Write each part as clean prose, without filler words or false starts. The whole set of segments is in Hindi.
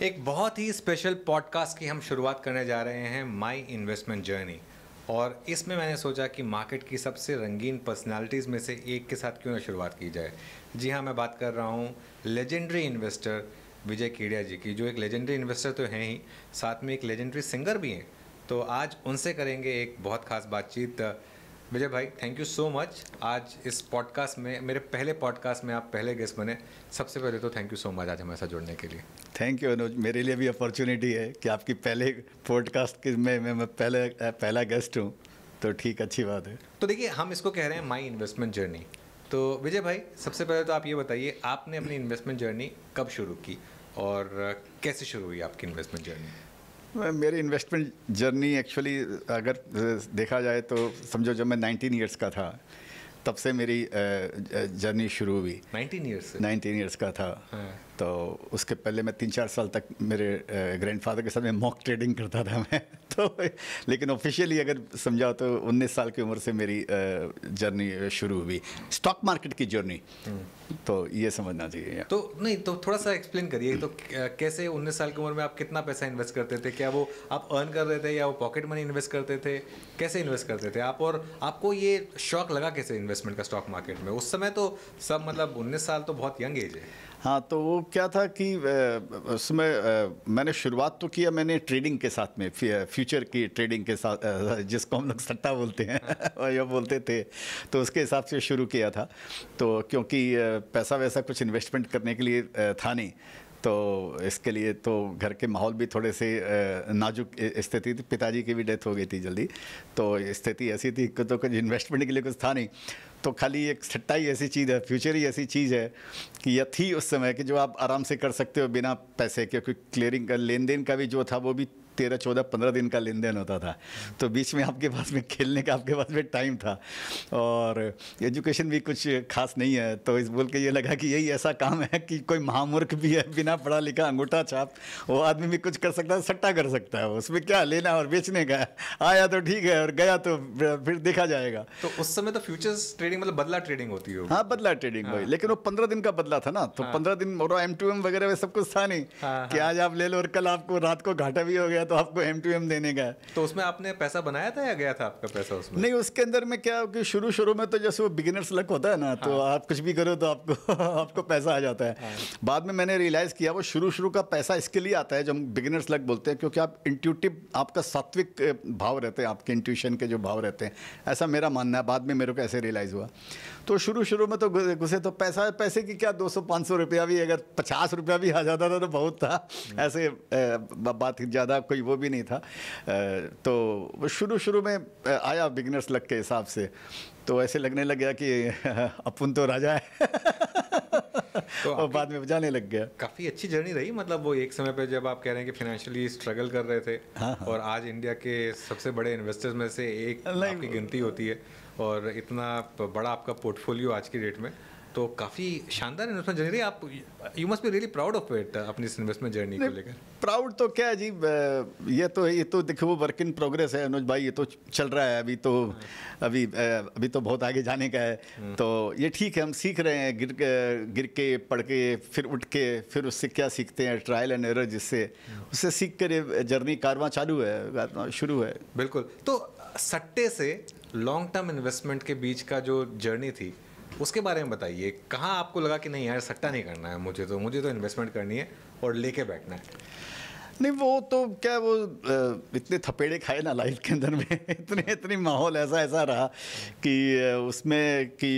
एक बहुत ही स्पेशल पॉडकास्ट की हम शुरुआत करने जा रहे हैं, माई इन्वेस्टमेंट जर्नी। और इसमें मैंने सोचा कि मार्केट की सबसे रंगीन पर्सनालिटीज़ में से एक के साथ क्यों ना शुरुआत की जाए। जी हाँ, मैं बात कर रहा हूँ लेजेंडरी इन्वेस्टर विजय केडिया जी की, जो एक लेजेंडरी इन्वेस्टर तो हैं ही, साथ में एक लेजेंडरी सिंगर भी हैं। तो आज उनसे करेंगे एक बहुत खास बातचीत। विजय भाई, थैंक यू सो मच। आज इस पॉडकास्ट में, मेरे पहले पॉडकास्ट में आप पहले गेस्ट बने। सबसे पहले तो थैंक यू सो मच आज हमारे साथ जुड़ने के लिए। थैंक यू अनुज, मेरे लिए भी अपॉर्चुनिटी है कि आपकी पहले पॉडकास्ट में मैं पहला गेस्ट हूँ, तो ठीक, अच्छी बात है। तो देखिए, हम इसको कह रहे हैं माई इन्वेस्टमेंट जर्नी। तो विजय भाई, सबसे पहले तो आप ये बताइए, आपने अपनी इन्वेस्टमेंट जर्नी कब शुरू की और कैसे शुरू हुई आपकी इन्वेस्टमेंट जर्नी? मेरी इन्वेस्टमेंट जर्नी एक्चुअली अगर देखा जाए तो समझो जब मैं 19 ईयर्स का था तब से मेरी जर्नी शुरू हुई। 19 ईयर्स से? 19 ईयर्स का था। हाँ। तो उसके पहले मैं 3-4 साल तक मेरे ग्रैंडफादर के साथ में मॉक ट्रेडिंग करता था मैं तो लेकिन ऑफिशियली अगर समझाओ तो 19 साल की उम्र से मेरी जर्नी शुरू हुई, स्टॉक मार्केट की जर्नी। तो ये समझना चाहिए। तो नहीं, तो थोड़ा सा एक्सप्लेन करिए। तो कैसे 19 साल की उम्र में आप कितना पैसा इन्वेस्ट करते थे? क्या वो आप अर्न कर रहे थे या वो पॉकेट मनी इन्वेस्ट करते थे? कैसे इन्वेस्ट करते थे आप? और आपको ये शौक लगा कैसे इन्वेस्टमेंट का स्टॉक मार्केट में? उस समय तो सब, मतलब 19 साल तो बहुत यंग एज है। हाँ, तो वो क्या था कि उसमें मैंने शुरुआत तो किया मैंने ट्रेडिंग के साथ में, फ्यूचर की ट्रेडिंग के साथ, जिसको हम लोग सट्टा बोलते हैं और ये बोलते थे, तो उसके हिसाब से शुरू किया था। तो क्योंकि पैसा वैसा कुछ इन्वेस्टमेंट करने के लिए था नहीं, तो इसके लिए तो घर के माहौल भी थोड़े से नाजुक स्थिति थी। पिताजी की भी डेथ हो गई थी जल्दी, तो स्थिति ऐसी थी कि तो कुछ इन्वेस्टमेंट के लिए कुछ था नहीं। तो खाली एक सट्टा ही ऐसी चीज़ है, फ्यूचर ही ऐसी चीज़ है कि यह थी उस समय कि जो आप आराम से कर सकते हो बिना पैसे के, क्योंकि क्लियरिंग का, लेन देन का भी जो था वो भी 13, 14, 15 दिन का लेन देन होता था। तो बीच में आपके पास में खेलने का आपके पास में टाइम था, और एजुकेशन भी कुछ खास नहीं है। तो इस बोल के ये लगा कि यही ऐसा काम है कि कोई महामूर्ख भी है, बिना पढ़ा लिखा, अंगूठा छाप, वो आदमी भी कुछ कर सकता है, सट्टा कर सकता है। उसमें क्या लेना और बेचने का है, आया तो ठीक है और गया तो फिर देखा जाएगा। तो उस समय तो फ्यूचर्स ट्रेडिंग मतलब बदला ट्रेडिंग होती है। हाँ, बदला ट्रेडिंग हुई। लेकिन वो 15 दिन का बदला था ना, तो 15 दिन और M2M वगैरह सब कुछ था नहीं कि आज आप ले लो और कल आपको रात को घाटा भी हो गया तो आपको M2M देने का है। तो उसमें आपने पैसा बनाया था या गया था आपका पैसा उसमें? नहीं, उसके अंदर में क्या कि शुरू में तो जैसे वो बिगिनर्स लक होता है ना, तो आप कुछ भी करो तो आपको पैसा आ जाता है। बाद में मैंने रियलाइज़ किया वो शुरू का पैसा इसके लिए आता है, जो हम बिगिनर्स लक बोलते हैं, क्योंकि आप इंट्यूटिव, आपका सात्विक भाव रहते हैं, आपके इंट्यूशन के जो भाव रहते हैं, ऐसा मेरा मानना है। बाद में मेरे को ऐसे रियलाइज़ हुआ। तो शुरू में तो घुसे तो पैसे की क्या 200-500 रुपया भी, अगर 50 रुपया भी आ जाता था तो बहुत था। ऐसे बात ज़्यादा कोई वो भी नहीं था। तो शुरू में आया बिगिनर्स लक के हिसाब से, तो ऐसे लगने लग गया कि अपन तो राजा है तो और बाद में जाने लग गया। काफ़ी अच्छी जर्नी रही, मतलब वो एक समय पे जब आप कह रहे हैं कि फाइनेंशियली स्ट्रगल कर रहे थे। हाँ। और आज इंडिया के सबसे बड़े इन्वेस्टर्स में से एक आपकी गिनती होती है, और इतना बड़ा आपका पोर्टफोलियो आज की डेट में, तो काफ़ी शानदार इन्वेस्टमेंट जर्नी रही। आप you must be really proud of it, अपनी इस इन्वेस्टमेंट जर्नी को लेकर। प्राउड तो क्या है जी, ये तो देखो वो वर्क इन प्रोग्रेस है अनुज भाई, ये तो चल रहा है अभी तो। अभी तो बहुत आगे जाने का है। तो ये ठीक है, हम सीख रहे हैं, गिर के, पढ़ के, फिर उठ के, फिर उससे क्या सीखते हैं, ट्रायल एंड एरर, जिससे उससे सीख कर जर्नी कारवां चालू है, शुरू है। बिल्कुल। तो सट्टे से लॉन्ग टर्म इन्वेस्टमेंट के बीच का जो जर्नी थी, उसके बारे में बताइए। कहाँ आपको लगा कि नहीं यार, सट्टा नहीं करना है मुझे तो इन्वेस्टमेंट करनी है और लेके बैठना है? नहीं, वो तो क्या, वो इतने थपेड़े खाए ना लाइफ के अंदर में इतनी माहौल ऐसा रहा कि उसमें कि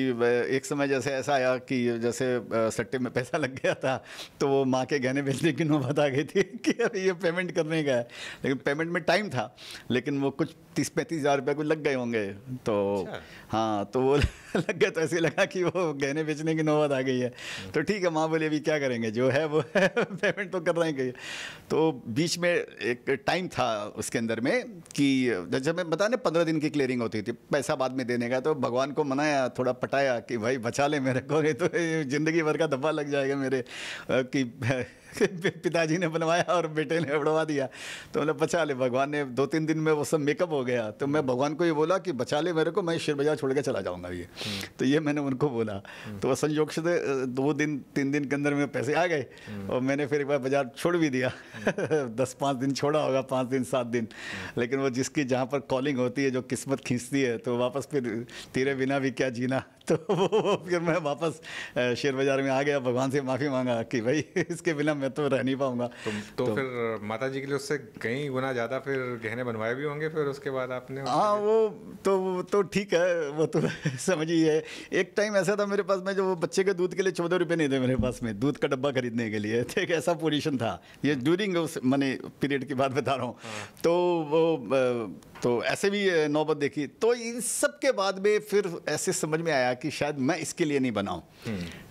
एक समय जैसे ऐसा आया कि जैसे सट्टे में पैसा लग गया था, तो वो माँ के गहने बेचने की नौबत आ गई थी कि अभी ये पेमेंट करने का है। लेकिन पेमेंट में टाइम था, लेकिन वो कुछ 30-35 हज़ार रुपये कुछ लग गए होंगे। तो अच्छा। हाँ, तो वो लग गया, तो ऐसे लगा कि वो गहने बेचने की नौबत आ गई है। तो ठीक है, माँ बोले अभी क्या करेंगे, जो है वो है पेमेंट तो करना ही चाहिए। तो बीच में एक टाइम था उसके अंदर में कि जब मैं बता, 15 दिन की क्लियरिंग होती थी, पैसा बाद में देने का। तो भगवान को मनाया, थोड़ा पटाया कि भाई बचा ले मेरे को, नहीं तो ज़िंदगी भर का धब्बा लग जाएगा मेरे, कि पिताजी ने बनवाया और बेटे ने उड़वा दिया। तो मतलब बचा ले, भगवान ने 2-3 दिन में वो सब मेकअप हो गया। तो मैं भगवान को ये बोला कि बचा ले मेरे को, मैं शेयर बाजार छोड़ के चला जाऊँगा ये। तो ये मैंने उनको बोला। तो वो संयोग से 2-3 दिन के अंदर में पैसे आ गए और मैंने फिर एक बार बाजार छोड़ भी दिया। 10-5 दिन छोड़ा होगा, 5 दिन 7 दिन। लेकिन वो जिसकी जहाँ पर कॉलिंग होती है, जो किस्मत खींचती है, तो वापस फिर तेरे बिना भी क्या जीना। तो वो फिर मैं वापस शेयर बाजार में आ गया, भगवान से माफ़ी मांगा कि भाई इसके बिना मैं तो रह नहीं पाऊंगा। तो फिर माता जी के लिए उससे कई गुना ज़्यादा फिर गहने बनवाए भी होंगे फिर उसके बाद आपने? हाँ, वो तो ठीक है, वो तो समझिए। एक टाइम ऐसा था मेरे पास में, जो वो बच्चे के दूध के लिए 14 रुपये नहीं थे मेरे पास में, दूध का डब्बा खरीदने के लिए। तो एक ऐसा पोजीशन था, ये ड्यूरिंग उस मनी पीरियड की बात बता रहा हूँ। तो वो तो ऐसे भी नौबत देखी। तो इन सब के बाद में फिर ऐसे समझ में आया कि शायद मैं इसके लिए नहीं बनाऊँ।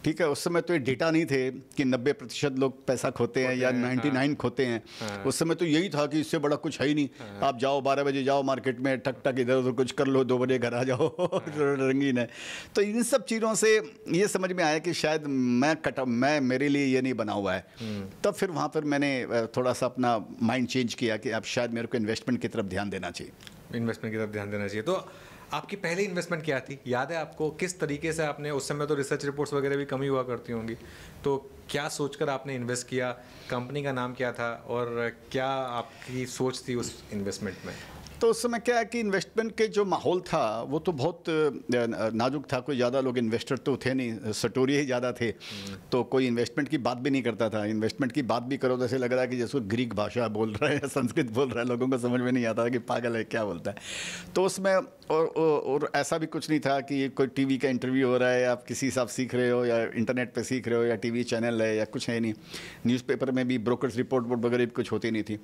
ठीक है, उस समय तो ये डेटा नहीं थे कि 90% लोग पैसा खोते हैं या 99 खोते हैं। उस समय तो यही था कि इससे बड़ा कुछ है ही नहीं। आप जाओ 12 बजे जाओ मार्केट में, ठक ठक इधर उधर कुछ कर लो, 2 बजे घर आ जाओ। रंगीन है। तो इन सब चीज़ों से ये समझ में आया कि शायद मैं मेरे लिए ये नहीं बना हुआ है। तब फिर वहाँ पर मैंने थोड़ा सा अपना माइंड चेंज किया कि अब शायद मेरे को इन्वेस्टमेंट की तरफ ध्यान देना चाहिए। इन्वेस्टमेंट की तरफ ध्यान देना चाहिए। तो आपकी पहली इन्वेस्टमेंट क्या थी, याद है आपको? किस तरीके से आपने, उस समय तो रिसर्च रिपोर्ट्स वगैरह भी कम ही हुआ करती होंगी, तो क्या सोचकर आपने इन्वेस्ट किया? कंपनी का नाम क्या था और क्या आपकी सोच थी उस इन्वेस्टमेंट में? तो उस समय क्या है कि इन्वेस्टमेंट के जो माहौल था वो तो बहुत नाजुक था। कोई ज़्यादा लोग इन्वेस्टर तो थे नहीं, सटोरिये ही ज़्यादा थे। तो कोई इन्वेस्टमेंट की बात भी नहीं करता था। इन्वेस्टमेंट की बात भी करो तो ऐसे लग रहा है कि जैसे ग्रीक भाषा बोल रहा है, संस्कृत बोल रहा है, लोगों को समझ में नहीं आता कि पागल है क्या बोलता है। तो उसमें और ऐसा भी कुछ नहीं था कि ये कोई टीवी का इंटरव्यू हो रहा है, आप किसी हिसाब सीख रहे हो या इंटरनेट पे सीख रहे हो या टीवी चैनल है या कुछ है नहीं। न्यूज़पेपर में भी ब्रोकर्स रिपोर्ट वगैरह कुछ होती नहीं थी।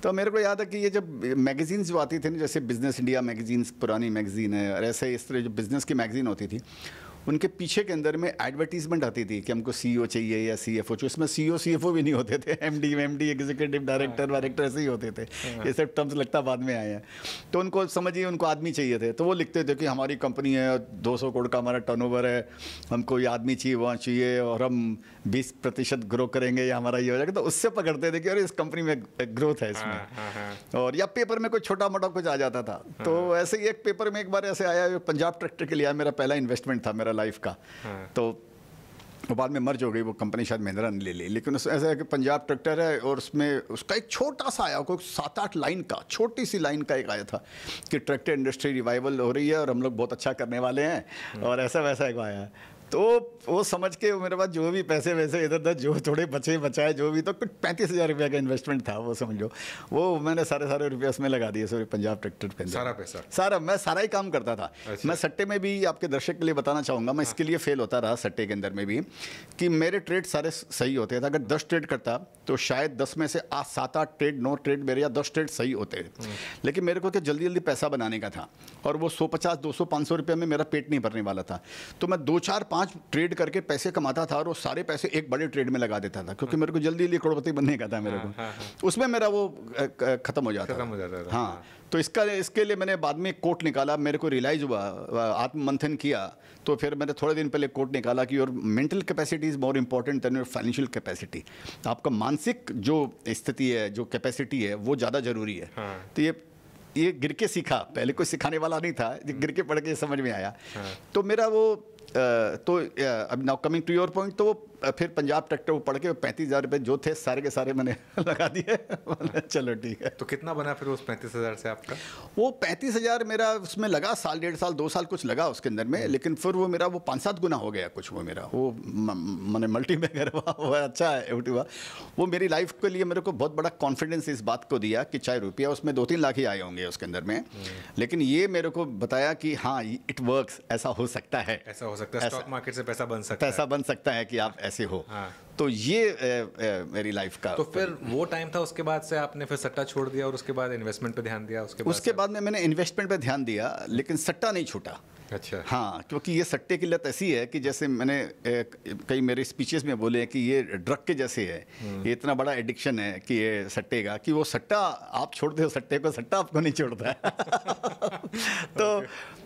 तो मेरे को याद है कि ये जब मैगज़ीन्स जो आती थी ना, जैसे बिज़नेस इंडिया मैगज़ीन्स पुरानी मैगज़ीन है, और ऐसे इस तरह जो बिज़नेस की मैगज़ीन होती थी, उनके पीछे के अंदर में एडवर्टीजमेंट आती थी कि हमको सीईओ चाहिए या सीएफओ चाहिए। उसमें सीईओ सीएफओ भी नहीं होते थे, एमडी एग्जीक्यूटिव डायरेक्टर ऐसे ही होते थे। ये सब टर्म्स लगता बाद में आए हैं। तो उनको समझिए, उनको आदमी चाहिए थे। तो वो लिखते थे कि हमारी कंपनी है, 200 करोड़ का हमारा टर्नओवर है, हमको ये आदमी चाहिए, वहाँ चाहिए, और हम 20% ग्रो करेंगे या हमारा ये हो जाएगा। तो उससे पकड़ते थे कि अरे इस कंपनी में ग्रोथ है इसमें। और या पेपर में कोई छोटा मोटा कुछ आ जाता था। तो ऐसे ही एक पेपर में एक बार ऐसे आया, पंजाब ट्रैक्टर के लिए मेरा पहला इन्वेस्टमेंट था मेरा लाइफ का। तो बाद में मर्ज हो गई वो कंपनी, शायद महिंद्रा ने ले ली। लेकिन उस ऐसा है कि पंजाब ट्रैक्टर है और उसमें उसका एक छोटा सा आया, कोई 7-8 लाइन का, छोटी सी लाइन का एक आया था कि ट्रैक्टर इंडस्ट्री रिवाइवल हो रही है और हम लोग बहुत अच्छा करने वाले हैं, और ऐसा वैसा एक आया। तो वो समझ के मेरे पास जो भी पैसे वैसे इधर उधर जो थोड़े बचाए जो भी, तो कुछ 35,000 रुपये का इन्वेस्टमेंट था वो, समझ लो। वो मैंने सारे रुपये उसमें लगा दिए, सॉरी पंजाब ट्रैक्टर पे। सारा पैसा? मैं सारा ही काम करता था। अच्छा। मैं सट्टे में भी आपके दर्शक के लिए बताना चाहूँगा, मैं इसके लिए फेल होता रहा सट्टे के अंदर में भी, कि मेरे ट्रेड सारे सही होते थे। अगर 10 ट्रेड करता तो शायद 10 में से 7-8 ट्रेड, 9 ट्रेड मेरे या 10 ट्रेड सही होते। लेकिन मेरे को क्या जल्दी पैसा बनाने का था, और वो 150, 200, 500 रुपये में मेरा पेट नहीं भरने वाला था। तो मैं 2, 4, 5 ट्रेड करके पैसे कमाता था, और वो सारे पैसे एक बड़े ट्रेड में लगा देता था, क्योंकि मेरे को जल्दी करोड़पति बनने का था मेरे को। उसमें मेरा वो खत्म हो जाता था। हाँ, तो इसके लिए मैंने बाद में कोट निकाला। मेरे को रियलाइज़ हुआ, आत्ममंथन किया, तो फिर मैंने थोड़े दिन पहले कोट निकाला कि your mental capacity is more important than your financial capacity. आपका मानसिक जो स्थिति है, जो कैपेसिटी है, वो ज़्यादा ज़रूरी है। तो ये गिर के सीखा, पहले कोई सिखाने वाला नहीं था, गिर के पढ़ के समझ में आया। तो मेरा वो तो अब now coming to your point, तो फिर पंजाब ट्रैक्टर वो पढ़ के 35,000 रुपये जो थे सारे के सारे मैंने लगा दिए। चलो ठीक है। तो कितना बना फिर उस 35,000 से आपका? वो 35,000 मेरा उसमें लगा, साल 1.5 साल 2 साल कुछ लगा उसके अंदर में। लेकिन फिर वो मेरा वो 5-7 गुना हो गया कुछ, वो मेरा वो मैंने मल्टी मेकर हुआ, अच्छा है हुआ। वो मेरी लाइफ के लिए मेरे को बहुत बड़ा कॉन्फिडेंस इस बात को दिया कि चाहे रुपया उसमें 2-3 लाख ही आए होंगे उसके अंदर में, लेकिन ये मेरे को बताया कि हाँ इट वर्क्स, ऐसा हो सकता है, ऐसा हो सकता है, स्टॉक मार्केट से पैसा बन सकता है कि आप ऐसे हो। तो ये मेरी लाइफ का। तो फिर वो टाइम था, उसके बाद से आपने फिर सट्टा छोड़ दिया और उसके बाद इन्वेस्टमेंट पे ध्यान दिया? उसके बाद में मैंने इन्वेस्टमेंट पे ध्यान दिया, लेकिन सट्टा नहीं छूटा। अच्छा। हाँ, क्योंकि ये सट्टे की लत ऐसी है कि जैसे मैंने कई मेरे स्पीचेस में बोले हैं कि ये ड्रग के जैसे है, ये इतना बड़ा एडिक्शन है कि ये सट्टे का, कि वो सट्टा आप छोड़ते हो सट्टे को, सट्टा आपको नहीं छोड़ता है।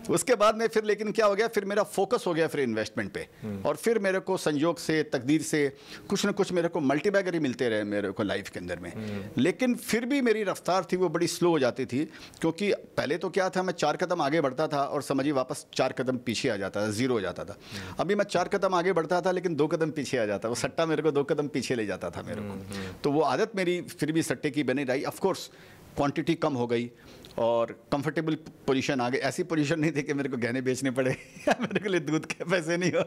उसके बाद में फिर लेकिन क्या हो गया, फिर मेरा फोकस हो गया फिर इन्वेस्टमेंट पे, और फिर मेरे को संयोग से, तकदीर से कुछ ना कुछ मेरे को मल्टीबैगर ही मिलते रहे मेरे को लाइफ के अंदर में। लेकिन फिर भी मेरी रफ्तार थी वो बड़ी स्लो हो जाती थी, क्योंकि पहले तो क्या था, मैं 4 कदम आगे बढ़ता था और समझिए वापस 4 कदम पीछे आ जाता था, जीरो हो जाता था। अभी मैं 4 कदम आगे बढ़ता था लेकिन 2 कदम पीछे आ जाता, वो सट्टा मेरे को 2 कदम पीछे ले जाता था मेरे को। तो वो आदत मेरी फिर भी सट्टे की बनी रही। ऑफकोर्स क्वांटिटी कम हो गई और कंफर्टेबल पोजीशन आ गई। ऐसी पोजीशन नहीं थी कि मेरे को गहने बेचने पड़े मेरे के लिए दूध के पैसे नहीं हो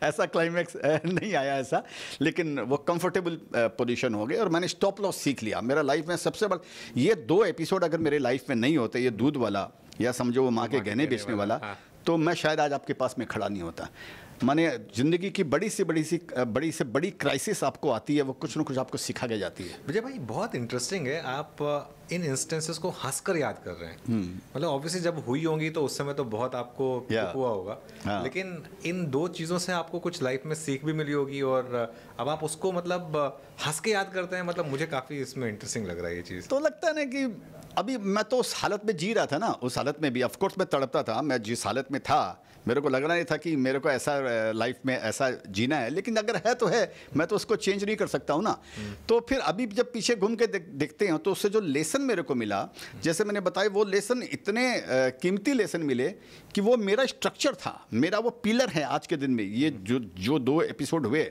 ऐसा क्लाइमैक्स नहीं आया ऐसा, लेकिन वो कंफर्टेबल पोजीशन हो गई और मैंने स्टॉप लॉस सीख लिया। मेरा लाइफ में सबसे बड़ा ये 2 एपिसोड अगर मेरे लाइफ में नहीं होते, ये दूध वाला या समझो वो माँ के गहने बेचने वाला, तो मैं शायद आज आपके पास में खड़ा नहीं होता। माने ज़िंदगी की बड़ी से बड़ी क्राइसिस आपको आती है, वो कुछ ना कुछ आपको सिखा के जाती है। विजय भाई बहुत इंटरेस्टिंग है, आप इन इंस्टेंसेस को हंसकर याद कर रहे हैं। मतलब ऑब्वियसली जब हुई होंगी तो उस समय तो बहुत आपको दुख हुआ होगा, लेकिन इन 2 चीज़ों से आपको कुछ लाइफ में सीख भी मिली होगी और अब आप उसको मतलब हंस के याद करते हैं। मतलब मुझे काफ़ी इसमें इंटरेस्टिंग लग रहा है ये चीज़। तो लगता है ना कि अभी मैं तो उस हालत में जी रहा था ना, उस हालत में भी ऑफकोर्स मैं तड़पता था। मैं जिस हालत में था मेरे को लग रहा नहीं था कि मेरे को ऐसा लाइफ में ऐसा जीना है, लेकिन अगर है तो है, मैं तो उसको चेंज नहीं कर सकता हूँ ना। तो फिर अभी जब पीछे घूम के देखते हैं तो उससे जो लेसन मेरे को मिला, जैसे मैंने बताया, वो लेसन इतने कीमती लेसन मिले कि वो मेरा स्ट्रक्चर था, मेरा वो पिलर है आज के दिन में। ये जो 2 एपिसोड हुए,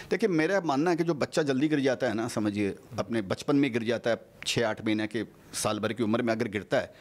देखिए मेरा मानना है कि जो बच्चा जल्दी गिर जाता है ना, समझिए अपने बचपन में गिर जाता है, 6-8 महीने के साल भर की उम्र में अगर गिरता है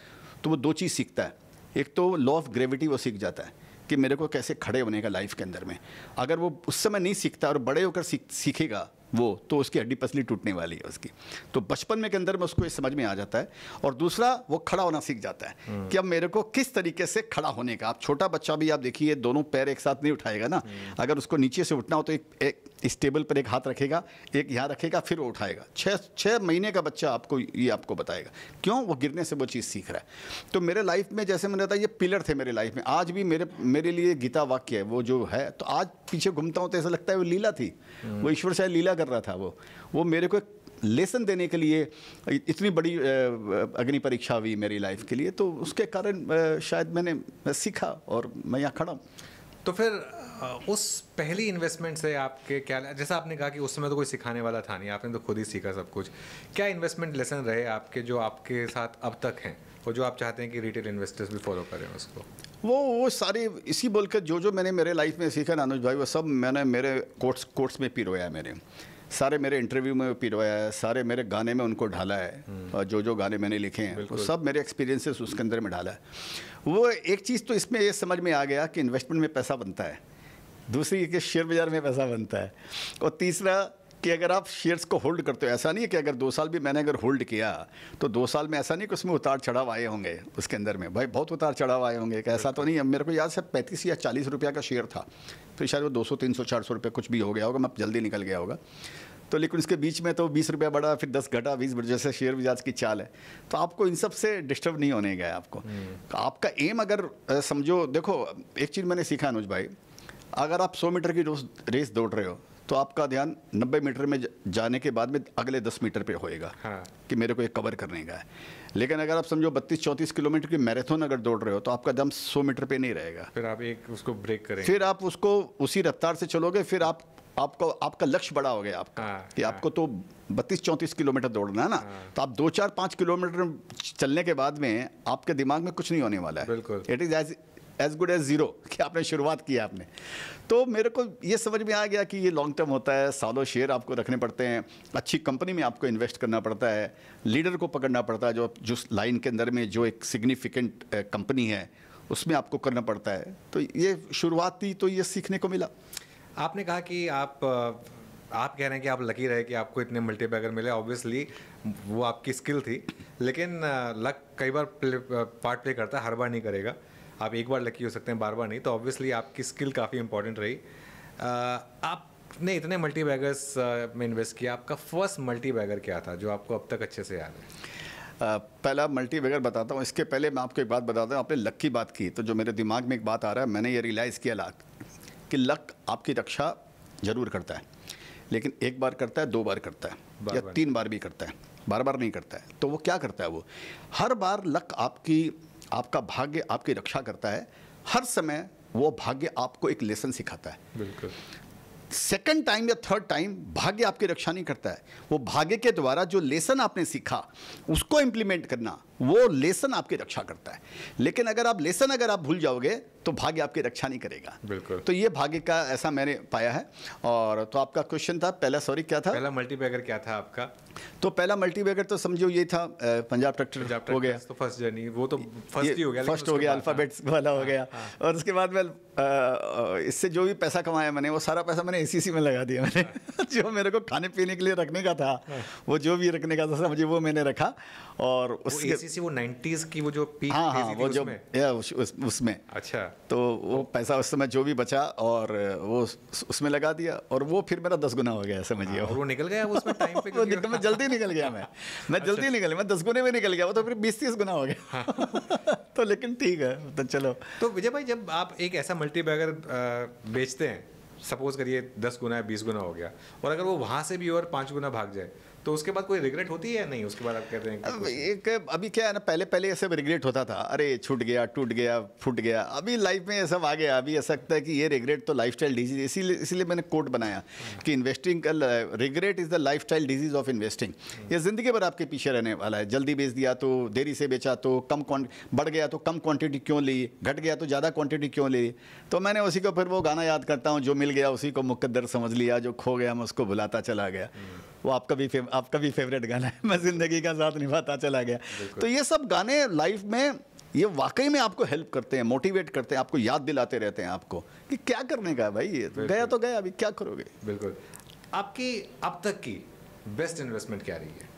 तो वो 2 चीज़ सीखता है। एक तो लॉ ऑफ ग्रेविटी वो सीख जाता है कि मेरे को कैसे खड़े होने का लाइफ के अंदर में। अगर वो उस समय नहीं सीखता और बड़े होकर सीखेगा वो, तो उसकी हड्डी पसली टूटने वाली है उसकी। तो बचपन में के अंदर में उसको ये समझ में आ जाता है। और दूसरा, वो खड़ा होना सीख जाता है कि अब मेरे को किस तरीके से खड़ा होने का। आप छोटा बच्चा भी आप देखिए, दोनों पैर एक साथ नहीं उठाएगा ना। अगर उसको नीचे से उठना हो तो एक इस टेबल पर एक हाथ रखेगा, एक यहाँ रखेगा, फिर वो उठाएगा। 6 महीने का बच्चा आपको बताएगा, क्यों? वो गिरने से वो चीज़ सीख रहा है। तो मेरे लाइफ में जैसे मैंने बताया, ये पिलर थे मेरे लाइफ में। आज भी मेरे लिए गीता वाक्य है वो जो है, तो आज पीछे घूमता हूँ तो ऐसा लगता है वो लीला थी, वो ईश्वर शायद लीला कर रहा था। वो मेरे को लेसन देने के लिए इतनी बड़ी अग्नि परीक्षा हुई मेरी लाइफ के लिए, तो उसके कारण शायद मैंने सीखा और मैं यहाँ खड़ा हूँ। तो फिर उस पहली इन्वेस्टमेंट से आपके क्या, जैसा आपने कहा कि उस समय तो कोई सिखाने वाला था नहीं, आपने तो खुद ही सीखा सब कुछ। क्या इन्वेस्टमेंट लेसन रहे आपके जो आपके साथ अब तक हैं, और जो आप चाहते हैं कि रिटेल इन्वेस्टर्स भी फॉलो करें उसको? वो सारे इसी बोलकर जो मैंने मेरे लाइफ में सीखा ना अनुज भाई, वो सब मैंने मेरे कोर्ट्स में पिरोया है। मेरे सारे मेरे इंटरव्यू में पिरोया है, सारे मेरे गाने में उनको ढाला है, और जो गाने मैंने लिखे हैं वो सब मेरे एक्सपीरियंसेस उसके अंदर में ढाला है। वो एक चीज़ तो इसमें ये समझ में आ गया कि इन्वेस्टमेंट में पैसा बनता है, दूसरी कि शेयर बाज़ार में पैसा बनता है, और तीसरा कि अगर आप शेयर्स को होल्ड करते हो, ऐसा नहीं है कि अगर 2 साल भी मैंने अगर होल्ड किया तो 2 साल में ऐसा नहीं कि उसमें उतार चढ़ाव आए होंगे। उसके अंदर में भाई बहुत उतार चढ़ाव आए होंगे, ऐसा तो नहीं है। मेरे को याद से 35 या 40 रुपये का शेयर था, फिर शायद वो 200, 300, 400 रुपये कुछ भी हो गया होगा, मैं जल्दी निकल गया होगा। तो लेकिन उसके बीच में तो 20 रुपया बढ़ा, फिर 10 घटा, 20 बढ़, जैसे शेयर बाजार की चाल है। तो आपको इन सब से डिस्टर्ब नहीं होने गया आपको। आपका एम अगर समझो, देखो एक चीज़ मैंने सीखा अनुज भाई, अगर आप 100 मीटर की रेस दौड़ रहे हो तो आपका ध्यान 90 मीटर में जाने के बाद में अगले 10 मीटर पे होएगा, कि मेरे को ये कवर करने का है। लेकिन अगर आप समझो 32-34 किलोमीटर की मैराथन अगर दौड़ रहे हो तो आपका दम 100 मीटर पे नहीं रहेगा, फिर आप एक उसको ब्रेक करेंगे, फिर आप उसको उसी रफ्तार से चलोगे, फिर आपका लक्ष्य बड़ा हो गया आपका, कि आपको तो 32-34 किलोमीटर दौड़ना है ना। तो आप 2-4-5 किलोमीटर चलने के बाद में आपके दिमाग में कुछ नहीं होने वाला है। बिल्कुल, it is as good as zero, कि आपने शुरुआत की आपने। तो मेरे को ये समझ में आ गया कि ये लॉन्ग टर्म होता है, सालों शेयर आपको रखने पड़ते हैं, अच्छी कंपनी में आपको इन्वेस्ट करना पड़ता है, लीडर को पकड़ना पड़ता है, जो लाइन के अंदर में जो एक सिग्निफिकेंट कंपनी है उसमें आपको करना पड़ता है। तो ये शुरुआत थी, तो ये सीखने को मिला। आपने कहा कि आप कह रहे हैं कि आप लकी रहे कि आपको इतने मल्टीबैगर मिले। ऑब्वियसली वो आपकी स्किल थी, लेकिन लक कई बार पार्ट प्ले करता है, हर बार नहीं करेगा। आप एक बार लकी हो सकते हैं, बार बार नहीं। तो ऑब्वियसली आपकी स्किल काफ़ी इंपॉर्टेंट रही। आपने इतने मल्टीबैगर्स में इन्वेस्ट किया, आपका फर्स्ट मल्टीबैगर क्या था जो आपको अब तक अच्छे से याद है? पहला मल्टीबैगर बताता हूँ। इसके पहले मैं आपको एक बात बताता हूँ। आपने लक की बात की तो जो मेरे दिमाग में एक बात आ रहा है, मैंने ये रियलाइज़ किया कि लक आपकी रक्षा ज़रूर करता है, लेकिन एक बार करता है, 2 बार करता है, या 3 बार भी करता है, बार बार नहीं करता है। तो वो क्या करता है, वो हर बार लक आपका भाग्य आपकी रक्षा करता है, हर समय वो भाग्य आपको एक लेसन सिखाता है। बिल्कुल। सेकंड टाइम या थर्ड टाइम भाग्य आपकी रक्षा नहीं करता है, वो भाग्य के द्वारा जो लेसन आपने सीखा उसको इंप्लीमेंट करना, वो लेसन आपकी रक्षा करता है। लेकिन अगर आप लेसन अगर आप भूल जाओगे तो भाग्य आपकी रक्षा नहीं करेगा। बिल्कुल। तो ये भाग्य का ऐसा मैंने पाया है। और तो आपका क्वेश्चन था पहला, सॉरी क्या था? पहला मल्टीबैगर क्या था आपका? तो पहला मल्टीबैगर तो समझो ये था पंजाब ट्रैक्टर हो गया। तो फर्स्ट जर्नी वो तो फर्स्ट ही हो गया, फर्स्ट हो गया, अल्फाबेट्स वाला हो गया। और उसके बाद मैं इससे जो भी पैसा कमाया मैंने, वो सारा पैसा मैंने एसीसी में लगा दिया मैंने। जो मेरे को खाने पीने के लिए रखने का था, वो जो भी रखने का था समझिए वो मैंने रखा। और उसके एसीसी वो 90s की वो जो पीक हाँ वो जो उसमें, अच्छा, तो वो पैसा उस समय जो भी बचा और वो उसमें लगा दिया, और वो फिर मेरा 10 गुना हो गया समझिए। और वो निकल गया उसमें टाइम पे? मैं जल्दी निकल गया, मैं जल्दी निकल, मैं 10 गुने में निकल गया, वो तो फिर 20-30 गुना हो गया। तो लेकिन ठीक है, तो चलो। तो विजय भाई, जब आप एक ऐसा मल्टीबैगर बेचते हैं, सपोज करिए 10 गुना या 20 गुना हो गया, और अगर वो वहां से भी और 5 गुना भाग जाए, तो उसके बाद कोई रिग्रेट होती है या नहीं? उसके बाद आप कहते हैं कि अभी क्या है ना, पहले ऐसे रिग्रेट होता था, अरे छूट गया, टूट गया, फूट गया। अभी लाइफ में ये सब आ गया। अभी ऐसा लगता है कि ये रिग्रेट तो लाइफस्टाइल डिजीज, इसीलिए मैंने कोट बनाया कि इन्वेस्टिंग का regret is the lifestyle disease of investing. ये जिंदगी भर आपके पीछे रहने वाला है। जल्दी बेच दिया तो, देरी से बेचा तो, बढ़ गया तो कम क्वांटिटी क्यों ली, घट गया तो ज़्यादा क्वांटिटी क्यों ली। तो मैंने उसी को फिर वो गाना याद करता हूँ, जो मिल गया उसी को मुकद्दर समझ लिया, जो खो गया मैं उसको भुलाता चला गया। वो आपका भी फेवरेट गाना है, मैं जिंदगी का साथ निभाता चला गया। तो ये सब गाने लाइफ में ये वाकई में आपको हेल्प करते हैं, मोटिवेट करते हैं, आपको याद दिलाते रहते हैं आपको कि क्या करने का है भाई, ये गया तो गया, अभी क्या करोगे। बिल्कुल। आपकी अब तक की बेस्ट इन्वेस्टमेंट क्या रही है?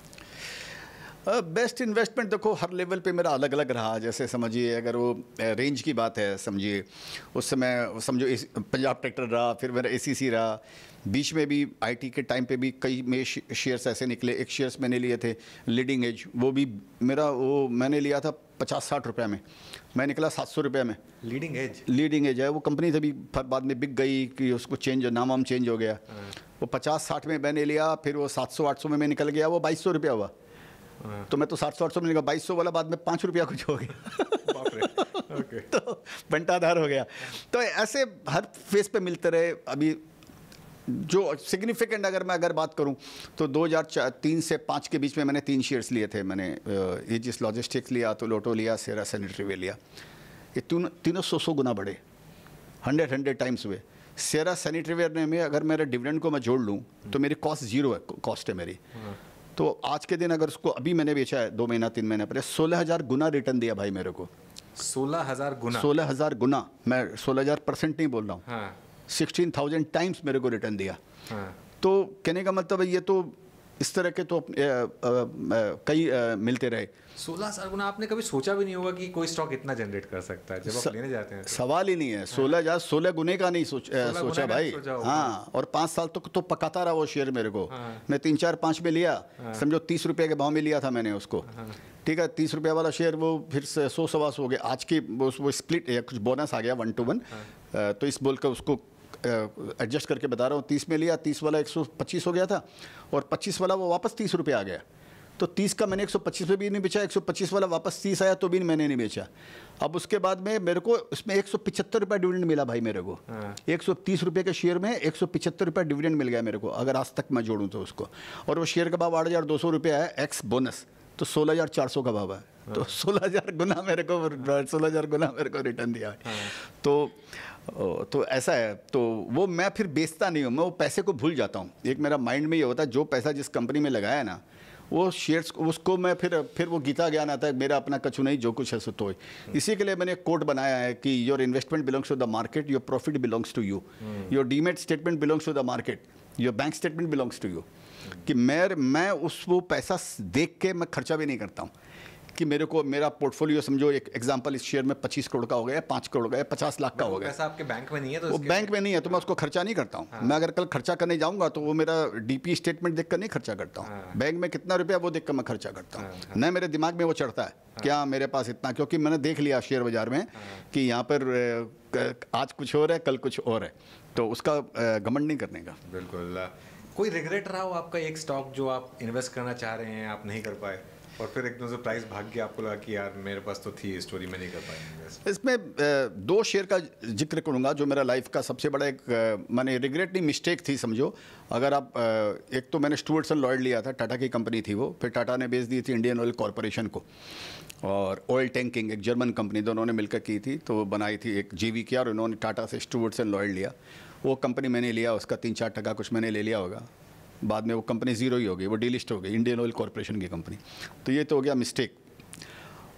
बेस्ट इन्वेस्टमेंट देखो हर लेवल पे मेरा अलग अलग रहा। जैसे समझिए अगर वो रेंज की बात है, समझिए उस समय समझो पंजाब ट्रैक्टर रहा, फिर मेरा एसीसी रहा, बीच में भी आईटी के टाइम पे भी कई में शेयर्स ऐसे निकले। एक शेयर्स मैंने लिए थे लीडिंग एज, वो भी मेरा वो मैंने लिया था 50-60 रुपये में, मैं निकला 700 रुपये में। लीडिंग एज है वो कंपनी, तभी बाद में बिक गई कि उसको नाम चेंज हो गया। वो 50-60 में मैंने लिया, फिर वो 700-800 में मैं निकल गया, वो 2200 रुपया हुआ। तो मैं तो 700-800 में निकला, 2200 वाला बाद में 5 रुपया कुछ हो गया। तो बंटाधार हो गया। तो ऐसे हर फेस पे मिलते रहे। अभी जो सिग्निफिकेंट अगर बात करूं तो 2003 से 5 के बीच में मैंने 3 शेयर्स लिए थे। मैंने एजिस लॉजिस्टिक्स लिया, तो लोटो लिया, सेरा सैनिटरीवेयर लिया। ये तीनों 100 गुना बढ़े, 100 टाइम्स हुए। सेरा सैनिटरीवेयर ने में अगर मेरे डिविडेंड को मैं जोड़ लूँ तो मेरी कॉस्ट 0 है, कॉस्ट है मेरी। तो आज के दिन अगर उसको अभी मैंने बेचा है 2 महीना 3 महीने पहले, 16,000 गुना रिटर्न दिया भाई मेरे को। 16,000 गुना? 16,000 गुना, मैं 16,000% नहीं बोल रहा हूँ। हाँ। 16,000 टाइम्स मेरे को रिटर्न दिया। हाँ। तो कहने का मतलब है ये तो इस तरह के तो कई मिलते रहे। 16,000 गुना आपने कभी सोचा भी नहीं होगा कि कोई स्टॉक इतना जनरेट कर सकता है जब आप लेने जाते हैं? सवाल ही नहीं है। 16 गुने का नहीं सोचा भाई। हाँ, और 5 साल तक तो पकाता रहा वो शेयर मेरे को। मैं 3, 4, 5 में लिया, समझो 30 रुपये के भाव में लिया था मैंने उसको। ठीक है, 30 रुपये वाला शेयर वो फिर से 100-125 हो गया। आज की वो स्प्लिट या कुछ बोनस आ गया 1-to-1, तो इस बोल कर उसको एडजस्ट करके बता रहा हूँ। 30 में लिया, 30 वाला 125 हो गया था, और 25 वाला वो वापस 30 रुपये आ गया। तो 30 का मैंने 125 पे भी नहीं बेचा, 125 वाला वापस 30 आया तो भी मैंने नहीं बेचा। अब उसके बाद में मेरे को उसमें 175 रुपये डिविडेंड मिला भाई मेरे को। 130 रुपये के शेयर में 175 रुपये डिविडेंड मिल गया मेरे को, अगर आज तक मैं जोड़ूँ तो उसको। और वो शेयर का भाव 8,200 रुपये है एक्स बोनस, तो 16,400 का भाव है। तो 16,000 गुना मेरे को 16,000 गुना मेरे को रिटर्न दिया। तो ऐसा है। तो वो मैं फिर बेचता नहीं हूँ, मैं वो पैसे को भूल जाता हूँ। एक मेरा माइंड में ये होता है, जो पैसा जिस कंपनी में लगाया ना, वो शेयर्स उसको मैं फिर वो गीता ज्ञान आता है, मेरा अपना कछु नहीं, जो कुछ है सो तो। इसी के लिए मैंने एक कोट बनाया है कि your investment belongs to the market, your profit belongs to you, your demat statement belongs to the market, your bank statement belongs to you. कि मैं वो पैसा देख के मैं खर्चा भी नहीं करता हूँ कि मेरा पोर्टफोलियो समझो एक एग्जांपल इस शेयर में 25 करोड़ का हो गया, 5 करोड़ का, 50 लाख का हो गया। पैसा आपके बैंक में नहीं है तो वो बैंक में नहीं है तो मैं उसको खर्चा नहीं करता हूँ। मैं अगर कल खर्चा करने जाऊँगा तो वो मेरा डीपी स्टेटमेंट देख कर नहीं खर्चा करता हूँ। बैंक में कितना रुपया वो देख कर मैं खर्चा करता हूँ। न मेरे दिमाग में वो चढ़ता है क्या मेरे पास इतना, क्योंकि मैंने देख लिया शेयर बाजार में कि यहाँ पर आज कुछ और है, कल कुछ और है, तो उसका घमंड नहीं करने का। बिल्कुल। कोई रिग्रेट रहा हो आपका, एक स्टॉक जो आप इन्वेस्ट करना चाह रहे हैं आप नहीं कर पाए? और फिर एकदम से प्राइस भाग गया, आपको लगा कि यार मेरे पास तो थी स्टोरी, मैं नहीं कर पाया। इसमें दो शेयर का जिक्र करूंगा जो मेरा लाइफ का सबसे बड़ा एक मैंने रिग्रेट नहीं, मिस्टेक थी समझो। अगर आप एक तो मैंने स्टुअर्ट्स एंड लॉयड लिया था, टाटा की कंपनी थी वो, फिर टाटा ने बेच दी थी इंडियन ऑयल कॉरपोरेशन को, और ऑयल टैंकिंग एक जर्मन कंपनी दोनों ने मिलकर की थी, तो बनाई थी एक जीवी किया, और उन्होंने टाटा से स्टुअर्ट्स एंड लॉयड लिया। वो कंपनी मैंने लिया, उसका 3-4% कुछ मैंने ले लिया होगा, बाद में वो कंपनी ज़ीरो ही हो गई, वो डीलिस्ट हो गई, इंडियन ऑयल कॉरपोरेशन की कंपनी। तो ये तो हो गया मिस्टेक।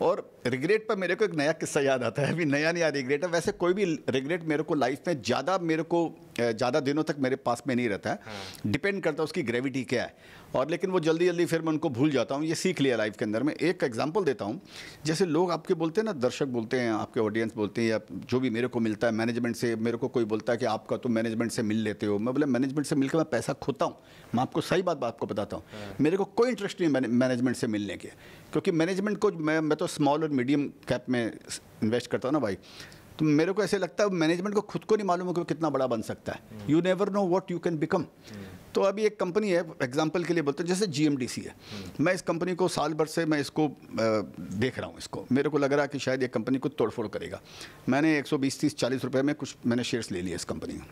और रिग्रेट पर मेरे को एक नया किस्सा याद आता है, अभी नया नहीं याद रिग्रेट है, वैसे कोई भी रिग्रेट मेरे को लाइफ में ज़्यादा दिनों तक मेरे पास में नहीं रहता है। डिपेंड करता है उसकी ग्रेविटी क्या है, और लेकिन वो जल्दी जल्दी फिर मैं उनको भूल जाता हूँ। ये सीख लिया लाइफ के अंदर। मैं एक एग्जांपल देता हूँ, जैसे लोग आपके बोलते हैं ना, दर्शक बोलते हैं, आपके ऑडियंस बोलते हैं, या जो भी मेरे को मिलता है मैनेजमेंट से, मेरे को कोई बोलता है कि आपका तो मैनेजमेंट से मिल लेते हो। मैं बोला मैनेजमेंट से मिलकर मैं पैसा खोता हूँ? मैं आपको सही बात आपको बताता हूँ, मेरे को कोई इंटरेस्ट नहीं है मैनेजमेंट से मिलने के, क्योंकि मैनेजमेंट को मैं तो स्मॉल और मीडियम कैप में इन्वेस्ट करता हूँ ना भाई, तो मेरे को ऐसे लगता है मैनेजमेंट को खुद को नहीं मालूम है कि वो कितना बड़ा बन सकता है। You never know what you can become. तो अभी एक कंपनी है, एग्जांपल के लिए बोलते हैं, जैसे जीएमडीसी है। मैं इस कंपनी को साल भर से मैं इसको देख रहा हूँ, इसको मेरे को लग रहा है कि शायद ये कंपनी को तोड़फोड़ करेगा। मैंने 120, 30, 40 रुपये में कुछ मैंने शेयर्स ले लिए इस कंपनी में,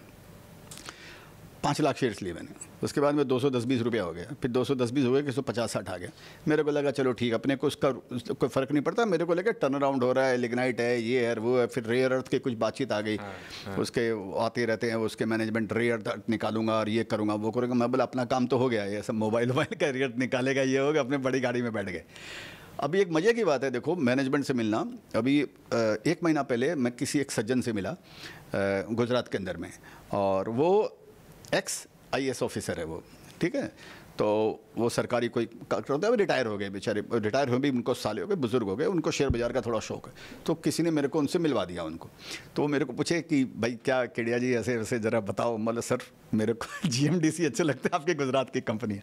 5 लाख शेयर्स लिए मैंने। उसके बाद में 210-20 रुपया हो गया, फिर 210-20 हो गया कि 150-60 आ गया। मेरे को लगा चलो ठीक, अपने को उसका कोई फ़र्क नहीं पड़ता, मेरे को लगा टर्न अराउंड हो रहा है, लिग्नाइट है, ये है वो है। फिर रेयर अर्थ की कुछ बातचीत आ गई, उसके आते रहते हैं उसके मैनेजमेंट, रेयर अर्थ निकालूंगा और ये करूँगा वो करूँगा। मैं बोला अपना काम तो हो गया, ये सब मोबाइल का रेयर अर्थ निकालेगा, ये होगा, अपने बड़ी गाड़ी में बैठ गए। अभी एक मज़े की बात है, देखो मैनेजमेंट से मिलना। अभी 1 महीना पहले मैं किसी एक सज्जन से मिला गुजरात के अंदर में, और वो एक्स IAS ऑफिसर है वो, ठीक है। तो वो सरकारी कोई करते हैं, रिटायर हो गए बेचारे, रिटायर हो भी उनको साल हो गए, बुजुर्ग हो गए, उनको शेयर बाज़ार का थोड़ा शौक है। तो किसी ने मेरे को उनसे मिलवा दिया उनको। तो वो मेरे को पूछे कि भाई क्या केडिया जी ऐसे वैसे ज़रा बताओ। मतलब सर मेरे को GMDC अच्छे लगते हैं, आपके गुजरात की कंपनी है,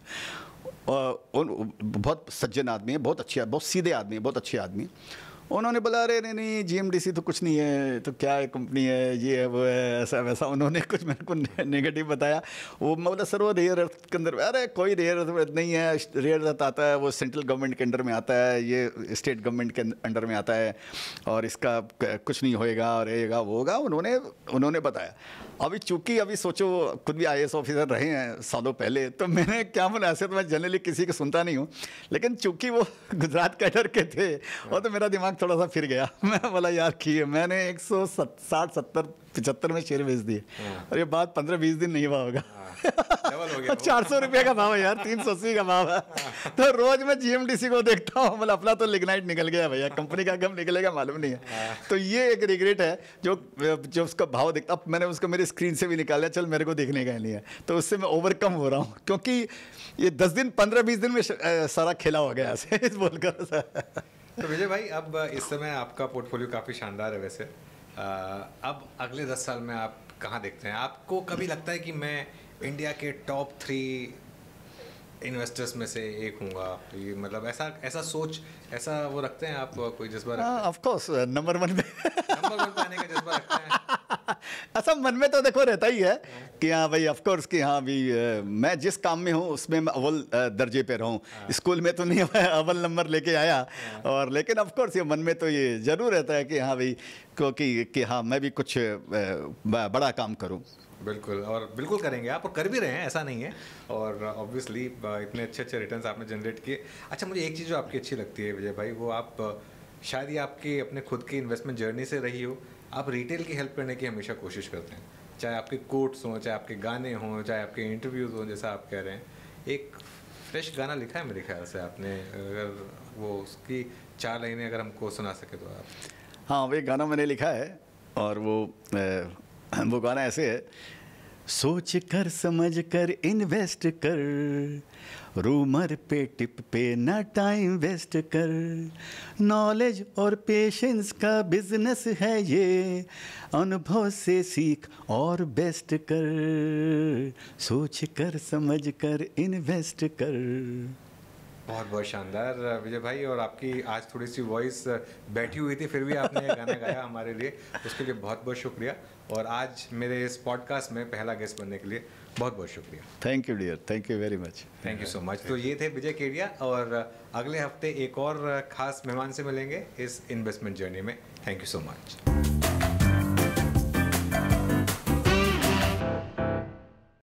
और बहुत सज्जन आदमी है, बहुत अच्छे, बहुत सीधे आदमी है, बहुत अच्छे आदमी। उन्होंने बोला अरे नहीं GMDC तो कुछ नहीं है, तो क्या है कंपनी है, ये है वो है, ऐसा वैसा। उन्होंने कुछ मेरे को नेगेटिव बताया। वो मैं बोला सर वो रेयर अर्थ के अंदर, अरे कोई रेयर अर्थ नहीं है, रेयर अर्थ आता है वो सेंट्रल गवर्नमेंट के अंडर में आता है, ये स्टेट गवर्नमेंट के अंडर में आता है, और इसका कुछ नहीं होएगा और रहेगा वो होगा, उन्होंने बताया। अभी चूंकि अभी सोचो खुद भी IAS ऑफिसर रहे हैं सालों पहले, तो मैंने क्या बोला, ऐसे तो मैं जनरली किसी को सुनता नहीं हूँ, लेकिन चूंकि वो गुजरात कैडर के थे, और तो मेरा दिमाग थोड़ा सा फिर गया। मैं बोला यार की है, मैंने 160, 70, 75 में शेयर बेच दिए, और ये बात 15-20 दिन नहीं हुआ होगा। डबल हो गया। 400 रुपये का भाव है यार, 380 का भाव है। तो रोज मैं GMDC को देखता हूँ, मतलब अपना तो लिग्नाइट निकल गया भैया, कंपनी का कब निकलेगा मालूम नहीं है। तो ये एक रिग्रेट है, जो उसका भाव देखता, अब मैंने उसको मेरी स्क्रीन से भी निकाला, चल मेरे को देखने का नहीं है, तो उससे मैं ओवरकम हो रहा हूँ, क्योंकि ये 10 दिन 15-20 दिन में सारा खेला हो गया ऐसे बोलकर। तो विजय भाई, अब इस समय आपका पोर्टफोलियो काफ़ी शानदार है वैसे। अब अगले 10 साल में आप कहाँ देखते हैं? आपको कभी लगता है कि मैं इंडिया के टॉप 3 इन्वेस्टर्स में से एक हूँगा? ये मतलब ऐसा सोच, ऐसा वो रखते हैं आप, कोई जज्बा रखते हैं? ऑफ कोर्स नंबर 1 पे आने का जज्बा रखते हैं? ऐसा मन में तो देखो रहता ही है कि हाँ भाई, ऑफ कोर्स कि हाँ भी मैं जिस काम में हूँ उसमें मैं अव्वल दर्जे पे रहूँ। स्कूल में तो नहीं मैं अव्वल नंबर लेके आया, और लेकिन ऑफ कोर्स ये मन में तो ये जरूर रहता है कि हाँ भाई, क्योंकि कि हाँ मैं भी कुछ बड़ा काम करूँ। बिल्कुल, और बिल्कुल करेंगे आप, और कर भी रहे हैं, ऐसा नहीं है। और ऑब्वियसली इतने अच्छे रिटर्न्स आपने जनरेट किए। अच्छा, मुझे एक चीज़ जो आपकी अच्छी लगती है विजय भाई, वो आप शायद ये आपके अपने खुद की इन्वेस्टमेंट जर्नी से रही हो, आप रिटेल की हेल्प करने की हमेशा कोशिश करते हैं। चाहे आपके कोट्स हों, चाहे आपके गाने हों, चाहे आपके इंटरव्यूज़ हों, जैसा आप कह रहे हैं। एक फ्रेश गाना लिखा है मेरे ख्याल से आपने, अगर वो उसकी 4 लाइनें अगर हमको सुना सके तो आप। हाँ, वो एक गाना मैंने लिखा है, और वो गाना ऐसे है, सोच कर समझ कर इन्वेस्ट कर, रूमर पे टिप पे ना टाइम वेस्ट कर, नॉलेज और पेशेंस का बिजनेस है ये, अनुभव से सीख और बेस्ट कर, सोच कर समझ कर इन्वेस्ट कर। बहुत बहुत शानदार विजय भाई, और आपकी आज थोड़ी सी वॉइस बैठी हुई थी, फिर भी आपने ये गाना गाया हमारे लिए, उसके लिए बहुत बहुत शुक्रिया। और आज मेरे इस पॉडकास्ट में पहला गेस्ट बनने के लिए बहुत बहुत शुक्रिया। Thank you dear, thank you very much. Thank you so much. तो ये थे विजय केडिया, और अगले हफ्ते एक और खास मेहमान से मिलेंगे इस इन्वेस्टमेंट जर्नी में। Thank you so much.